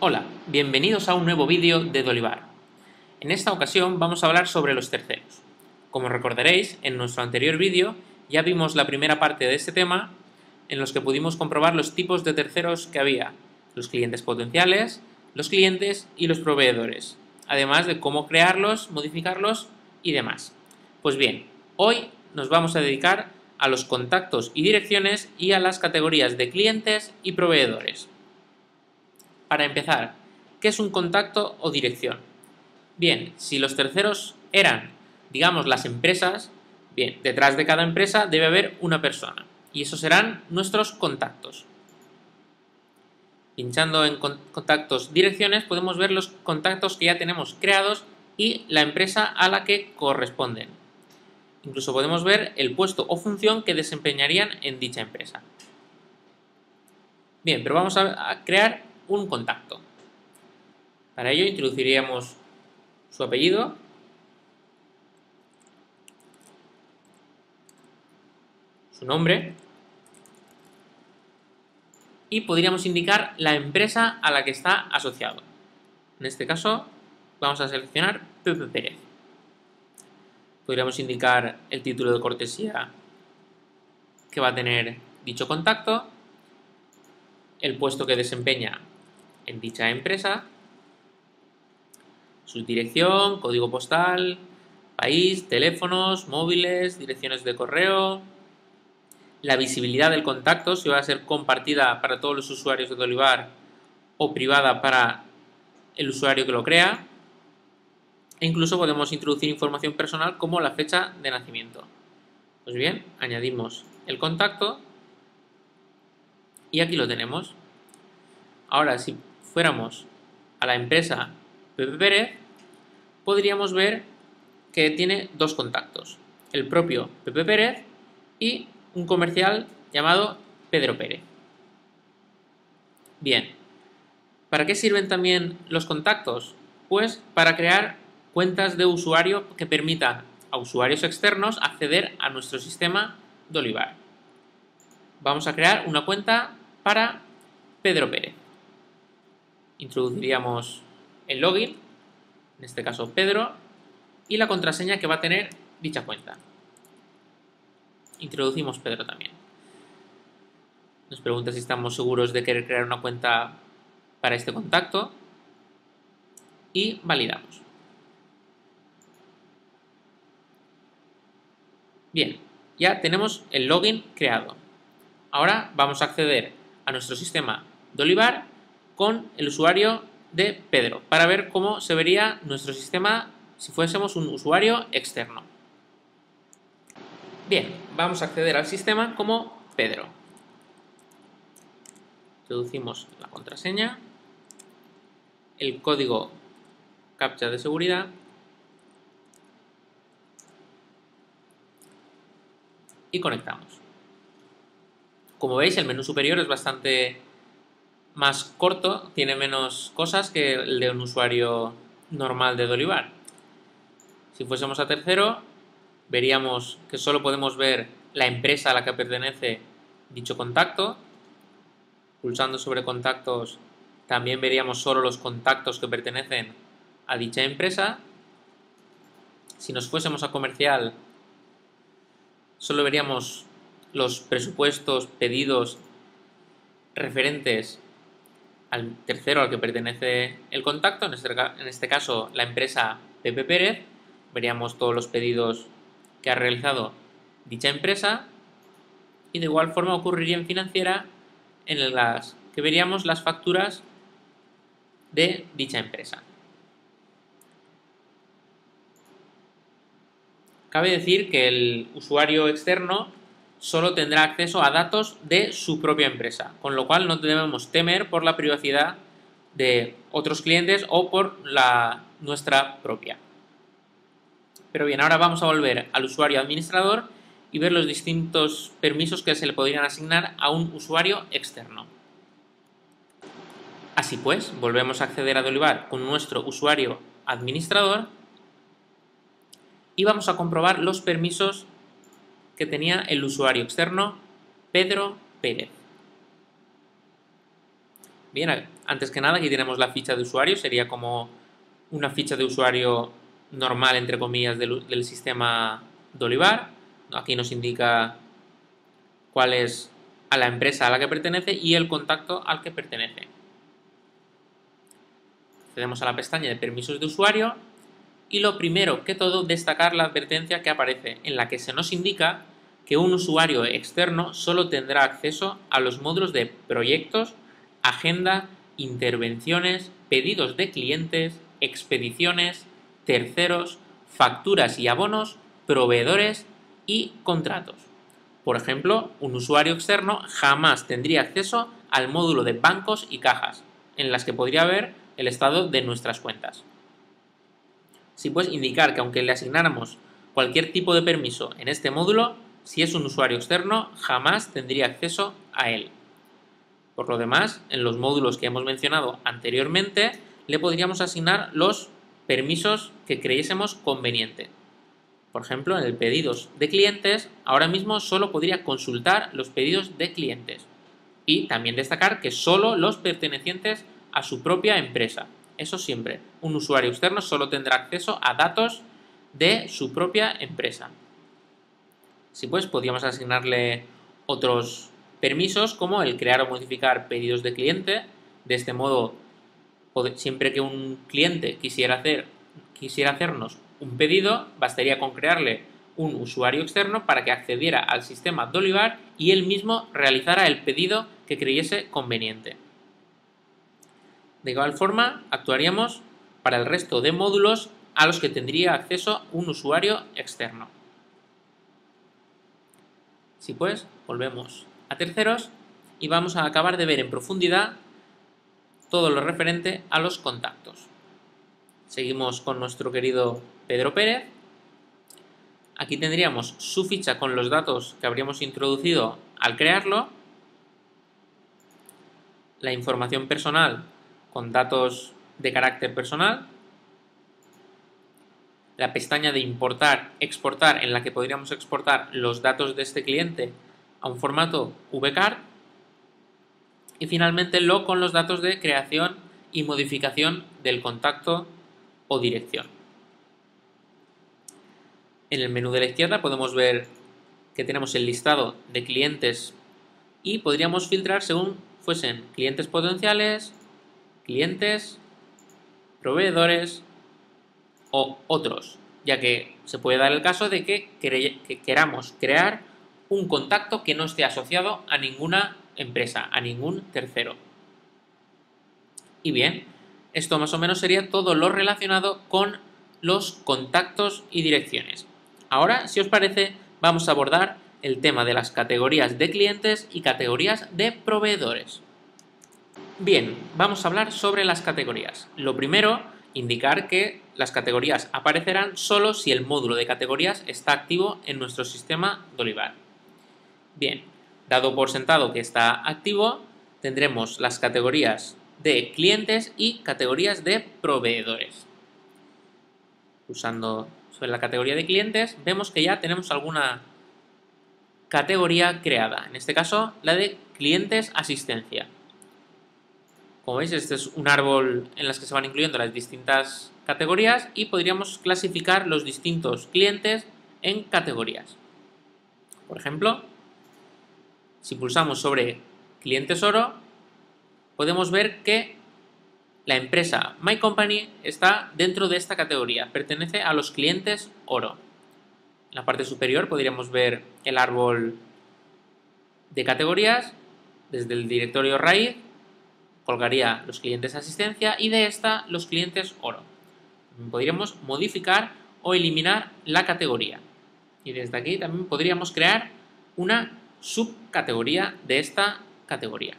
Hola, bienvenidos a un nuevo vídeo de Dolivar. En esta ocasión vamos a hablar sobre los terceros. Como recordaréis, en nuestro anterior vídeo ya vimos la primera parte de este tema en los que pudimos comprobar los tipos de terceros que había, los clientes potenciales, los clientes y los proveedores, además de cómo crearlos, modificarlos y demás. Pues bien, hoy nos vamos a dedicar a los contactos y direcciones y a las categorías de clientes y proveedores. Para empezar, ¿qué es un contacto o dirección? Bien, si los terceros eran, digamos, las empresas, bien, detrás de cada empresa debe haber una persona y esos serán nuestros contactos. Pinchando en contactos direcciones podemos ver los contactos que ya tenemos creados y la empresa a la que corresponden. Incluso podemos ver el puesto o función que desempeñarían en dicha empresa. Bien, pero vamos a crear un contacto. Para ello introduciríamos su apellido, su nombre y podríamos indicar la empresa a la que está asociado. En este caso vamos a seleccionar Pepe Pérez. Podríamos indicar el título de cortesía que va a tener dicho contacto, el puesto que desempeña en dicha empresa, su dirección, código postal, país, teléfonos, móviles, direcciones de correo, la visibilidad del contacto, si va a ser compartida para todos los usuarios de Dolivar o privada para el usuario que lo crea, e incluso podemos introducir información personal como la fecha de nacimiento. Pues bien, añadimos el contacto y aquí lo tenemos. Ahora, si fuéramos a la empresa Pepe Pérez, podríamos ver que tiene dos contactos, el propio Pepe Pérez y un comercial llamado Pedro Pérez. Bien, ¿para qué sirven también los contactos? Pues para crear cuentas de usuario que permitan a usuarios externos acceder a nuestro sistema Dolivar. Vamos a crear una cuenta para Pedro Pérez. Introduciríamos el login, en este caso Pedro, y la contraseña que va a tener dicha cuenta. Introducimos Pedro también. Nos pregunta si estamos seguros de querer crear una cuenta para este contacto y validamos. Bien, ya tenemos el login creado. Ahora vamos a acceder a nuestro sistema Dolivar con el usuario de Pedro para ver cómo se vería nuestro sistema si fuésemos un usuario externo. Bien, vamos a acceder al sistema como Pedro. Introducimos la contraseña, el código captcha de seguridad y conectamos. Como veis, el menú superior es bastante más corto, tiene menos cosas que el de un usuario normal de Dolivar. Si fuésemos a tercero, veríamos que solo podemos ver la empresa a la que pertenece dicho contacto. Pulsando sobre contactos también veríamos solo los contactos que pertenecen a dicha empresa. Si nos fuésemos a comercial, solo veríamos los presupuestos pedidos referentes al tercero al que pertenece el contacto, en este caso la empresa Pepe Pérez. Veríamos todos los pedidos que ha realizado dicha empresa y de igual forma ocurriría en financiera en las que veríamos las facturas de dicha empresa. Cabe decir que el usuario externo solo tendrá acceso a datos de su propia empresa, con lo cual no debemos temer por la privacidad de otros clientes o por la nuestra propia. Pero bien, ahora vamos a volver al usuario administrador y ver los distintos permisos que se le podrían asignar a un usuario externo. Así pues, volvemos a acceder a Dolivar con nuestro usuario administrador y vamos a comprobar los permisos que tenía el usuario externo Pedro Pérez. Bien, Antes que nada, aquí tenemos la ficha de usuario, sería como una ficha de usuario normal, entre comillas, del sistema Dolivar. Aquí nos indica cuál es a la empresa a la que pertenece y el contacto al que pertenece. Accedemos a la pestaña de permisos de usuario y lo primero que todo, destacar la advertencia que aparece, en la que se nos indica que un usuario externo solo tendrá acceso a los módulos de proyectos, agenda, intervenciones, pedidos de clientes, expediciones, terceros, facturas y abonos, proveedores y contratos. Por ejemplo, un usuario externo jamás tendría acceso al módulo de bancos y cajas, en las que podría ver el estado de nuestras cuentas. Si puedes indicar que aunque le asignáramos cualquier tipo de permiso en este módulo, si es un usuario externo, jamás tendría acceso a él. Por lo demás, en los módulos que hemos mencionado anteriormente, le podríamos asignar los permisos que creyésemos conveniente. Por ejemplo, en el pedidos de clientes, ahora mismo solo podría consultar los pedidos de clientes. Y también destacar que solo los pertenecientes a su propia empresa. Eso siempre. Un usuario externo solo tendrá acceso a datos de su propia empresa. Si pues podríamos asignarle otros permisos como el crear o modificar pedidos de cliente. De este modo, siempre que un cliente quisiera hacernos un pedido, bastaría con crearle un usuario externo para que accediera al sistema Dolivar y él mismo realizara el pedido que creyese conveniente. De igual forma, actuaríamos para el resto de módulos a los que tendría acceso un usuario externo. Si pues, volvemos a terceros y vamos a acabar de ver en profundidad todo lo referente a los contactos. Seguimos con nuestro querido Pedro Pérez. Aquí tendríamos su ficha con los datos que habríamos introducido al crearlo, la información personal con datos de carácter personal, la pestaña de importar, exportar, en la que podríamos exportar los datos de este cliente a un formato VCAR, y finalmente con los datos de creación y modificación del contacto o dirección. En el menú de la izquierda podemos ver que tenemos el listado de clientes y podríamos filtrar según fuesen clientes potenciales, clientes, proveedores o otros, ya que se puede dar el caso de que queramos crear un contacto que no esté asociado a ninguna empresa, a ningún tercero. Y bien, esto más o menos sería todo lo relacionado con los contactos y direcciones. Ahora, si os parece, vamos a abordar el tema de las categorías de clientes y categorías de proveedores. Bien, vamos a hablar sobre las categorías. Lo primero, indicar que las categorías aparecerán solo si el módulo de categorías está activo en nuestro sistema Dolivar. Bien, dado por sentado que está activo, tendremos las categorías de clientes y categorías de proveedores. Pulsando sobre la categoría de clientes, vemos que ya tenemos alguna categoría creada, en este caso la de clientes asistencia. Como veis, este es un árbol en el que se van incluyendo las distintas categorías y podríamos clasificar los distintos clientes en categorías. Por ejemplo, si pulsamos sobre clientes oro, podemos ver que la empresa My Company está dentro de esta categoría, pertenece a los clientes oro. En la parte superior podríamos ver el árbol de categorías, desde el directorio raíz colgaría los clientes asistencia y de esta los clientes oro. Podríamos modificar o eliminar la categoría y desde aquí también podríamos crear una subcategoría de esta categoría.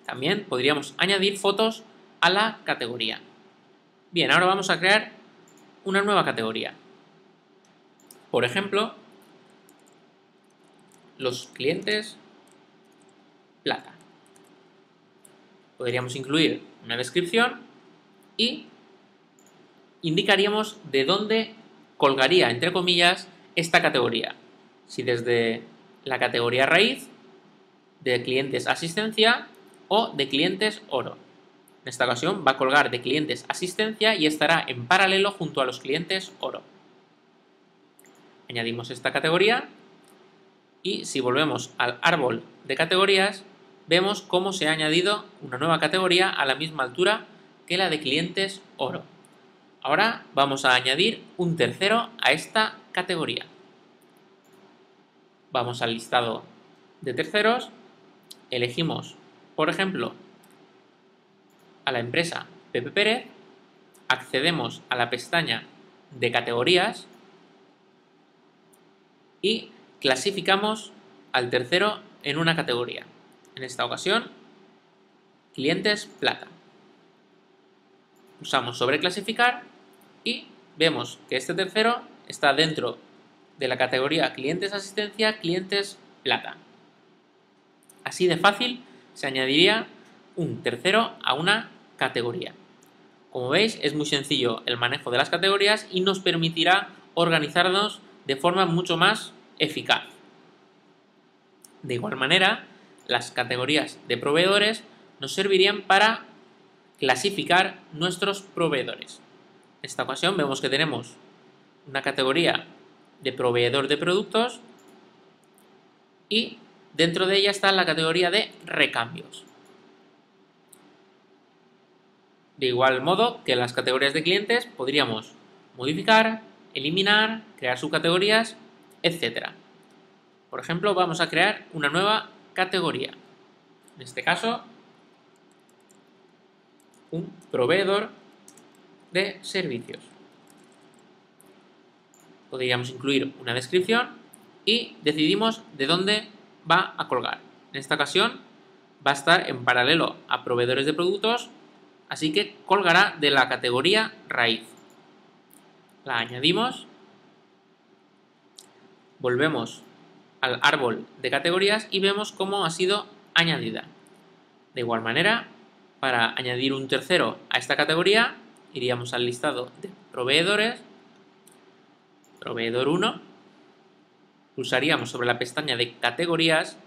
También podríamos añadir fotos a la categoría. Bien, ahora vamos a crear una nueva categoría. Por ejemplo, los clientes plata. Podríamos incluir una descripción y indicaríamos de dónde colgaría, entre comillas, esta categoría. Si desde la categoría raíz de clientes asistencia o de clientes oro. En esta ocasión va a colgar de clientes asistencia y estará en paralelo junto a los clientes oro. Añadimos esta categoría y si volvemos al árbol de categorías, vemos cómo se ha añadido una nueva categoría a la misma altura que la de clientes oro. Ahora vamos a añadir un tercero a esta categoría. Vamos al listado de terceros, elegimos, por ejemplo, a la empresa Pepe Pérez, accedemos a la pestaña de categorías y clasificamos al tercero en una categoría. En esta ocasión, clientes plata. Pulsamos sobre clasificar y vemos que este tercero está dentro de la categoría clientes asistencia, clientes plata. Así de fácil se añadiría un tercero a una categoría. Como veis, es muy sencillo el manejo de las categorías y nos permitirá organizarnos de forma mucho más eficaz. De igual manera, las categorías de proveedores nos servirían para clasificar nuestros proveedores. En esta ocasión vemos que tenemos una categoría de proveedor de productos y dentro de ella está la categoría de recambios. De igual modo que las categorías de clientes podríamos modificar, eliminar, crear subcategorías, etc. Por ejemplo, vamos a crear una nueva categoría. En este caso, un proveedor de servicios. Podríamos incluir una descripción y decidimos de dónde va a colgar. En esta ocasión va a estar en paralelo a proveedores de productos, así que colgará de la categoría raíz. La añadimos, volvemos al árbol de categorías y vemos cómo ha sido añadida. De igual manera, para añadir un tercero a esta categoría, iríamos al listado de proveedores, proveedor 1, pulsaríamos sobre la pestaña de categorías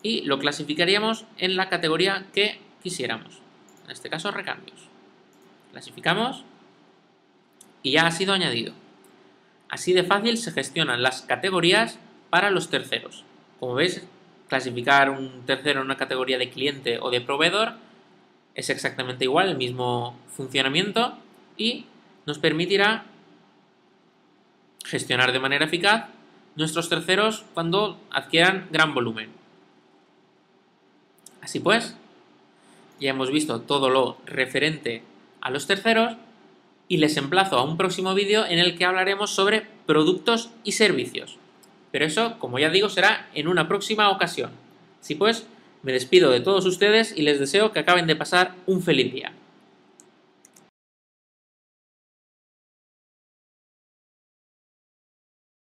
y lo clasificaríamos en la categoría que quisiéramos. En este caso, recambios. Clasificamos y ya ha sido añadido. Así de fácil se gestionan las categorías para los terceros. Como veis, clasificar un tercero en una categoría de cliente o de proveedor es exactamente igual, el mismo funcionamiento y nos permitirá gestionar de manera eficaz nuestros terceros cuando adquieran gran volumen. Así pues, ya hemos visto todo lo referente a los terceros y les emplazo a un próximo vídeo en el que hablaremos sobre productos y servicios. Pero eso, como ya digo, será en una próxima ocasión. Así pues, me despido de todos ustedes y les deseo que acaben de pasar un feliz día.